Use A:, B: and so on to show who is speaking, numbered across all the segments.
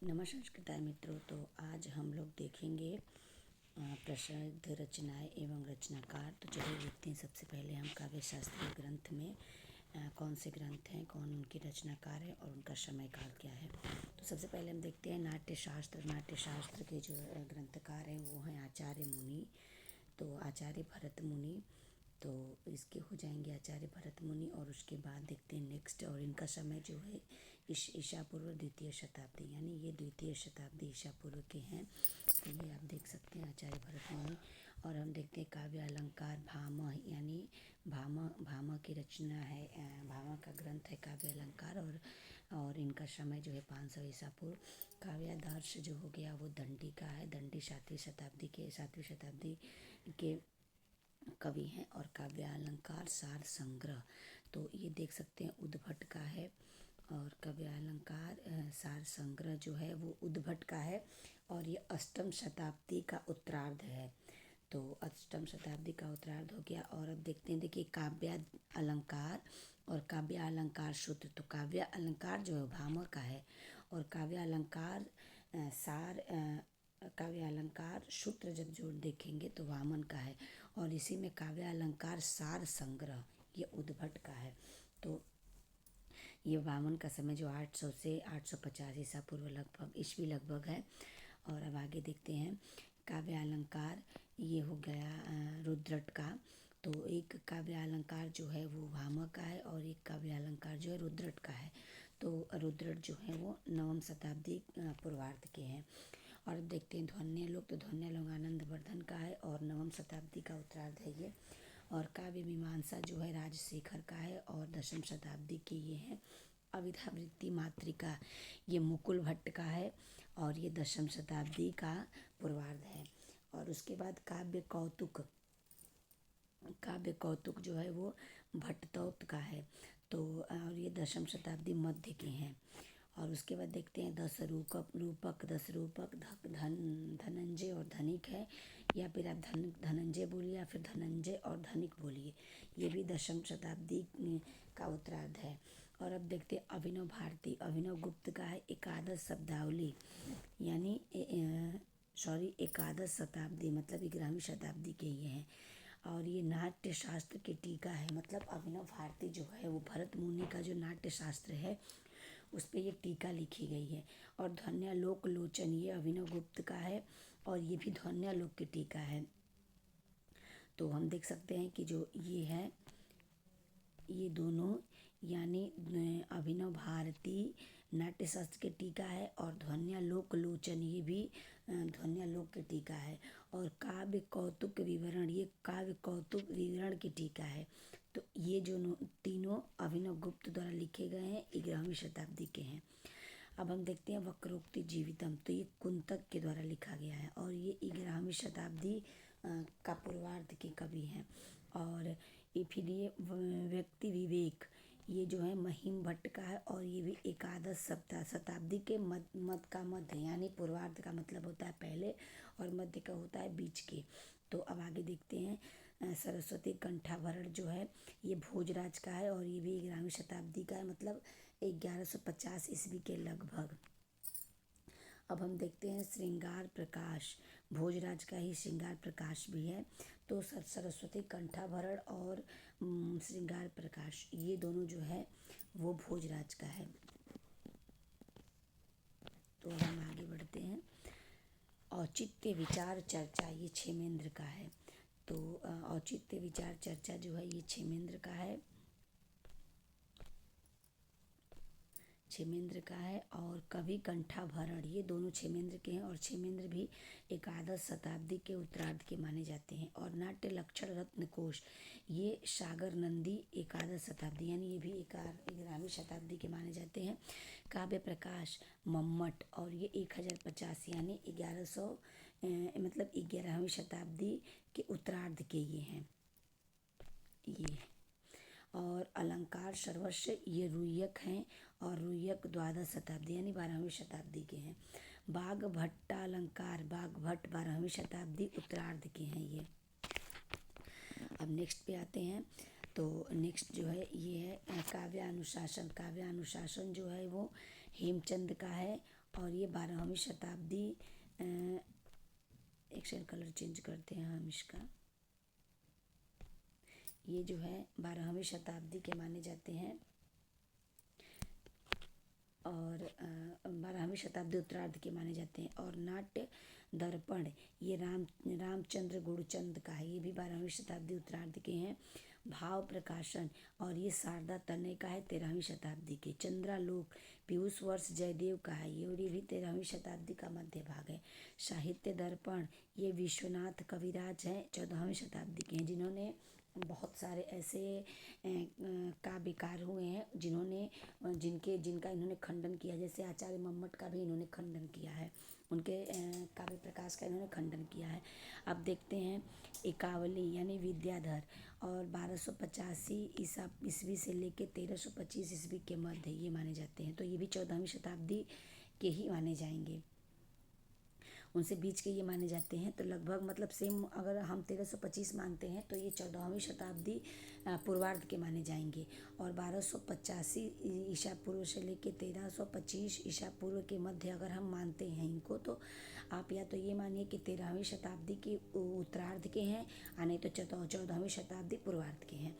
A: नमस्कार मित्रों। तो आज हम लोग देखेंगे प्रसिद्ध रचनाएं एवं रचनाकार। तो चलिए देखते हैं। सबसे पहले हम काव्य शास्त्रीय ग्रंथ में कौन से ग्रंथ हैं, कौन उनके रचनाकार हैं और उनका समय काल क्या है। तो सबसे पहले हम देखते हैं नाट्यशास्त्र। नाट्यशास्त्र के जो ग्रंथकार हैं वो हैं आचार्य मुनि। तो आचार्य भरत मुनि, तो इसके हो जाएंगे आचार्य भरत मुनि। और उसके बाद देखते हैं नेक्स्ट, और इनका समय जो है ईसा पूर्व द्वितीय शताब्दी, यानी ये द्वितीय शताब्दी ईसा पूर्व के हैं। तो ये आप देख सकते हैं आचार्य भरत मुनि। और हम देखते हैं काव्य अलंकार भामह, यानी भामह की रचना है। भामह का ग्रंथ है काव्य अलंकार। और इनका समय जो है 500 ईसा पूर्व। काव्यादर्श जो हो गया वो दंडी का है। दंडी 7वीं शताब्दी के कवि हैं। और काव्य अलंकार सार संग्रह, तो ये देख सकते हैं उद्भट का है। और काव्य अलंकार सार संग्रह जो है वो उद्भट का है। और ये अष्टम शताब्दी का उत्तरार्ध है। तो अष्टम शताब्दी का उत्तरार्ध हो गया। और अब देखते हैं, देखिए काव्य अलंकार और काव्य अलंकार सूत्र। तो काव्य अलंकार जो है भामह का है। और काव्य अलंकार काव्य अलंकार सूत्र जब जोड़ देखेंगे तो वामन का है। और इसी में काव्य अलंकार सार संग्रह ये उद्भट का है। तो ये वामन का समय जो 800 से 850 ईसा पूर्व लगभग ईस्वी लगभग है। और अब आगे देखते हैं काव्य अलंकार, ये हो गया रुद्रट का। तो एक काव्य अलंकार जो है वो भामह का है और एक काव्य अलंकार जो है रुद्रट का है। तो रुद्रट जो है वो 9वीं शताब्दी पूर्वार्ध के हैं। और अब देखते हैं ध्वन्यालोक। तो ध्वन्यालोक आनंदवर्धन का है और 9वीं शताब्दी का उत्तरार्ध है ये। और काव्य मीमांसा जो है राजशेखर का है और 10वीं शताब्दी के ये हैं। अविद्यावृत्ति मातृका ये मुकुल भट्ट का है और ये 10वीं शताब्दी का पूर्वार्ध है। और उसके बाद काव्य कौतुक जो है वो भट्टतौत का है। तो और ये 10वीं शताब्दी मध्य के हैं। और उसके बाद देखते हैं दस रूपक धनंजय और धनिक है। या फिर आप धनंजय बोलिए या फिर धनंजय और धनिक बोलिए। ये भी 10वीं शताब्दी का उत्तरार्ध है। और अब देखते हैं अभिनव भारती। अभिनव गुप्त का है एकादश शब्दावली, यानी एकादश शताब्दी मतलब 11वीं शताब्दी के ये हैं। और ये नाट्य शास्त्र की टीका है। मतलब अभिनव भारती जो है वो भरत मुनि का जो नाट्य शास्त्र है उस पर ये टीका लिखी गई है। और ध्वन्यालोक लोचन ये अभिनव गुप्त का है और ये भी ध्वन्यालोक की टीका है। तो हम देख सकते हैं कि जो ये है ये दोनों, यानी अभिनव भारती नाट्यशास्त्र के टीका है और ध्वन्यालोक लोचन ये भी ध्वन्यालोक की टीका है। और काव्य कौतुक विवरण ये काव्य कौतुक विवरण की टीका है। तो ये जो तीनों अभिनव गुप्त द्वारा लिखे गए हैं 11वीं शताब्दी के हैं। अब हम देखते हैं वक्रोक्ति जीवितम। तो ये कुंतक के द्वारा लिखा गया है और ये 11वीं शताब्दी का पूर्वार्ध के कवि हैं। और ये फिर ये व्यक्ति विवेक ये जो है महिम भट्ट का है और ये भी एकादश शताब्दी के मध्य यानी पूर्वार्ध का मतलब होता है पहले और मध्य का होता है बीच के। तो अब आगे देखते हैं सरस्वती कंठाभरण जो है ये भोजराज का है और ये भी 11वीं शताब्दी का है, मतलब 1150 ईस्वी के लगभग। अब हम देखते हैं श्रृंगार प्रकाश। भोजराज का ही श्रृंगार प्रकाश भी है। तो सरस्वती कंठाभरण और श्रृंगार प्रकाश ये दोनों जो है वो भोजराज का है। तो अब हम आगे बढ़ते हैं। औचित्य विचार चर्चा ये क्षेमेंद्र का है। तो औचित्य विचार चर्चा जो है ये क्षेमेंद्र का है। क्षेमेंद्र का है। और कवि कंठाभरण ये दोनों क्षेमेंद्र के हैं और क्षेमेंद्र भी एकादश शताब्दी के उत्तरार्ध के माने जाते हैं। और नाट्य लक्षण रत्न कोश ये सागर नंदी एकादश शताब्दी, यानी ये भी 11वीं शताब्दी के माने जाते हैं। काव्य प्रकाश मम्मट और ये 1050 यानी 1100 मतलब 11वीं शताब्दी के उत्तरार्ध के ये हैं ये। और अलंकार सर्वस्व ये रुय्यक हैं और रुय्यक 12वीं शताब्दी यानी 12वीं शताब्दी के हैं। बाघ भट्टालंकार बाघ भट्ट 12वीं शताब्दी उत्तरार्ध के हैं ये। अब नेक्स्ट पे आते हैं। तो नेक्स्ट जो है ये है काव्यानुशासन। काव्यानुशासन जो है वो हेमचंद का है और ये 12वीं शताब्दी, एक सेकंड कलर चेंज करते हैं हम इसका। ये जो है 12वीं शताब्दी के माने जाते हैं और 12वीं शताब्दी उत्तरार्ध के माने जाते हैं। और नाट्य दर्पण ये रामचंद्र गुणचंद का है, ये भी 12वीं शताब्दी उत्तरार्ध के हैं। भाव प्रकाशन और ये शारदा तनय का है, 13वीं शताब्दी के। चंद्रालोक पीयूष वर्ष जयदेव का है, ये और ये भी 13वीं शताब्दी का मध्य भाग है। साहित्य दर्पण ये विश्वनाथ कविराज हैं, 14वीं शताब्दी के हैं, जिन्होंने बहुत सारे ऐसे काव्यकार हुए हैं जिन्होंने जिनका इन्होंने खंडन किया। जैसे आचार्य मम्मट का भी इन्होंने खंडन किया है, उनके काव्य प्रकाश का इन्होंने खंडन किया है। अब देखते हैं एकावली यानी विद्याधर, और 1285 ईस्वी से लेके 1325 ईस्वी के मध्य ये माने जाते हैं। तो ये भी 14वीं शताब्दी के ही माने जाएंगे, उनसे बीच के ये माने जाते हैं। तो लगभग मतलब सेम, अगर हम 1325 मानते हैं तो ये 14वीं शताब्दी पूर्वार्ध के माने जाएंगे। और 1285 ईसा पूर्व से लेके 1325 ईसा पूर्व के मध्य अगर हम मानते हैं इनको, तो आप या तो ये मानिए कि 13वीं शताब्दी के उत्तरार्ध के हैं, और नहीं तो 14वीं शताब्दी पूर्वार्ध के हैं।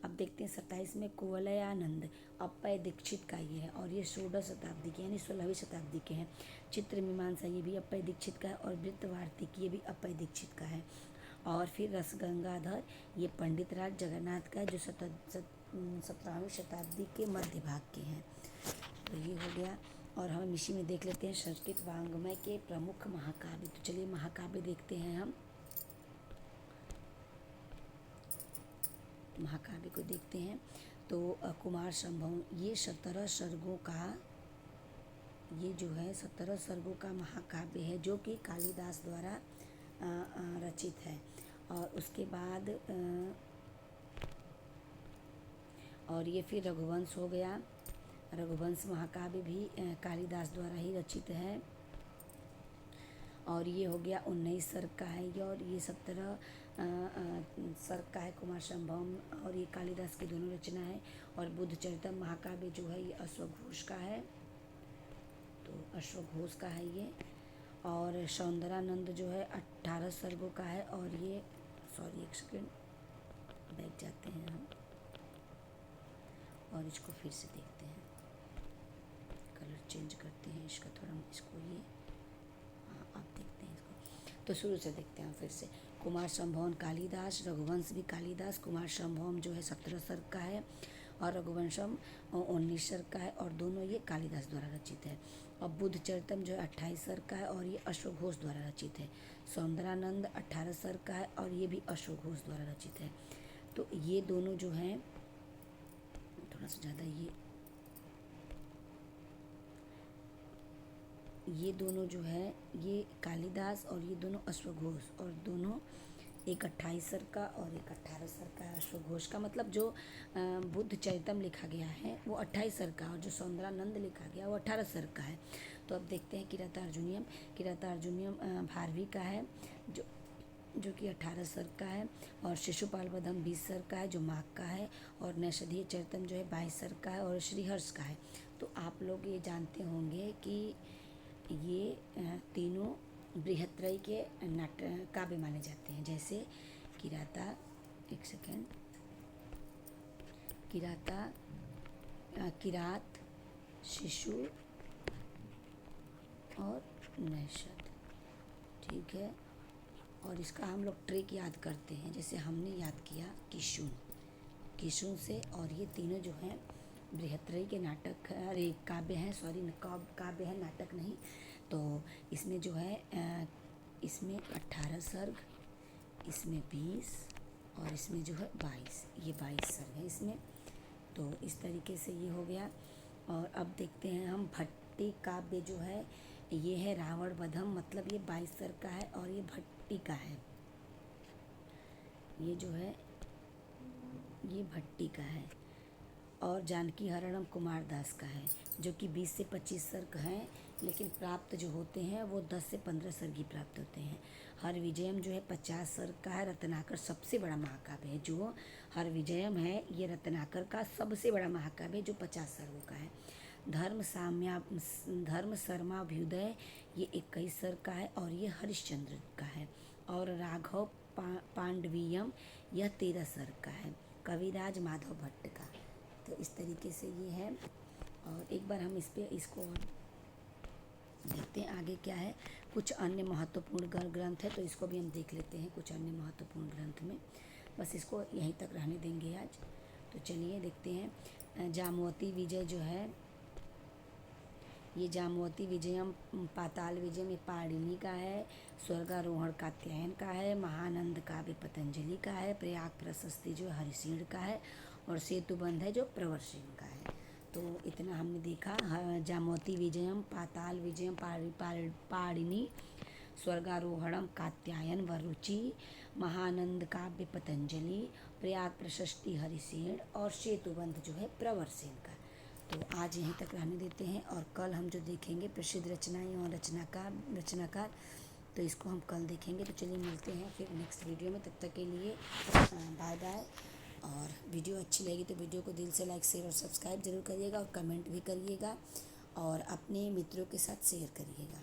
A: अब देखते हैं 27 में कुवलयानंद अप्पय दीक्षित का ये है, और ये 16वीं शताब्दी के यानी 16वीं शताब्दी के हैं। चित्र मीमांसा ये भी अप्पय दीक्षित का है, और वृत्तवार्तिक ये भी अप्पय दीक्षित का है। और फिर रसगंगाधर ये पंडित राज जगन्नाथ का है, जो 17वीं शताब्दी के मध्य भाग के हैं। तो ये हो गया। और हम इसी में देख लेते हैं संस्कृत वाङ्मय के प्रमुख महाकाव्य। तो चलिए महाकाव्य देखते हैं हम, महाकाव्य को देखते हैं। तो कुमार संभव ये 17 सर्गों का, ये जो है 17 सर्गों का महाकाव्य है, जो कि कालिदास द्वारा रचित है। और उसके बाद और ये फिर रघुवंश हो गया। रघुवंश महाकाव्य भी कालिदास द्वारा ही रचित है। और ये हो गया 19 सर्ग का है ये, और ये 17 सर्ग का है कुमार संभवम, और ये कालिदास की दोनों रचना है। और बुद्धचरितम महाकाव्य जो है ये अश्वघोष का है, तो अश्वघोष का है ये। और सौंदरानंद जो है 18 सर्गों का है, और ये एक सेकेंड बैठ जाते हैं हम और इसको फिर से देखते हैं, कलर चेंज करते हैं इसका थोड़ा, इसको ये आप देखते हैं इसको। तो शुरू से देखते हैं फिर से। कुमार संभवम कालिदास, रघुवंश भी कालिदास। कुमार संभवम जो है 17 सर्ग का है, और रघुवंशम 19 सर्ग का है, और दोनों ये कालिदास द्वारा रचित है। और बुद्धचरितम जो है 28 सर्ग का है, और ये अश्वघोष द्वारा रचित है। सौंदरानंद 18 सर्ग का है, और ये भी अश्वघोष द्वारा रचित है। तो ये दोनों जो हैं, थोड़ा सा ज़्यादा ये दोनों जो है ये कालिदास, और ये दोनों अश्वघोष, और दोनों एक 28 सर्ग का और एक 18 सर्ग का है। अश्वघोष का मतलब जो बुद्ध चरितम लिखा गया है वो 28 सर्ग का, और जो सौंदरानंद लिखा गया वो 18 सर्ग का है। तो अब देखते हैं किरातार्जुनीयम। किरातार्जुनीयम भारवी का है, जो कि 18 सर्ग का है। और शिशुपाल वधम 20 सर्ग का है, जो माघ का है। और नैषधीय चरितम जो है 22 सर्ग का है, और श्रीहर्ष का है। तो आप लोग ये जानते होंगे कि ये तीनों बृहत्रयी के नाट्य काव्य माने जाते हैं। जैसे किराता, एक सेकेंड, किरात, शिशु और नैषध, ठीक है। और इसका हम लोग ट्रिक याद करते हैं, जैसे हमने याद किया किशुन से। और ये तीनों जो हैं बृहत्रयी के नाटक, अरे काव्य हैं, काव्य है, नाटक नहीं। तो इसमें जो है इसमें 18 सर्ग, इसमें 20, और इसमें जो है 22, ये 22 सर्ग है इसमें। तो इस तरीके से ये हो गया। और अब देखते हैं हम भट्टी काव्य जो है, ये है रावण वधम, मतलब ये 22 सर्ग का है, और ये भट्टी का है। ये जो है ये भट्टी का है। और जानकी हरणम कुमार दास का है, जो कि 20 से 25 सर्ग हैं, लेकिन प्राप्त जो होते हैं वो 10 से 15 सर्ग ही प्राप्त होते हैं। हर विजयम जो है 50 सर्ग का है। रत्नाकर सबसे बड़ा महाकाव्य है, जो हर विजयम है ये रत्नाकर का सबसे बड़ा महाकाव्य है, जो 50 सर्गों का है। धर्म शर्माभ्युदय ये 21 सर का है और ये हरिश्चंद्र का है। और राघव पांडवीयम यह 13 सर का है, कविराज माधव भट्ट का। तो इस तरीके से ये है। और एक बार हम इसको और देखते हैं आगे क्या है। कुछ अन्य महत्वपूर्ण ग्रंथ है तो इसको भी हम देख लेते हैं। कुछ अन्य महत्वपूर्ण ग्रंथ में बस इसको यहीं तक रहने देंगे आज। तो चलिए देखते हैं। जामवती विजय जो है, ये जामवती विजयम पाताल विजयम ये पाणिनि का है। स्वर्गारोहण कात्यायन का है। महानंद काव्य पतंजलि का है। प्रयाग प्रशस्ति जो हरिसिंह का है। और सेतुबंध है जो प्रवर सिंह का है। तो इतना हमने देखा। जामवती विजयम पाताल विजयम पाणिनि स्वर्गारोहणम कात्यायन वरुचि महानंद काव्य पतंजलि प्रयाग प्रशस्ति हरिसेन और सेतुबंध जो है प्रवर सेन का। तो आज यहीं तक रहने देते हैं और कल हम जो देखेंगे प्रसिद्ध रचनाएं और रचनाकार तो इसको हम कल देखेंगे। तो चलिए मिलते हैं फिर नेक्स्ट वीडियो में। तब तक के लिए बाय बाय। और वीडियो अच्छी लगी तो वीडियो को दिल से लाइक शेयर और सब्सक्राइब ज़रूर करिएगा और कमेंट भी करिएगा और अपने मित्रों के साथ शेयर करिएगा।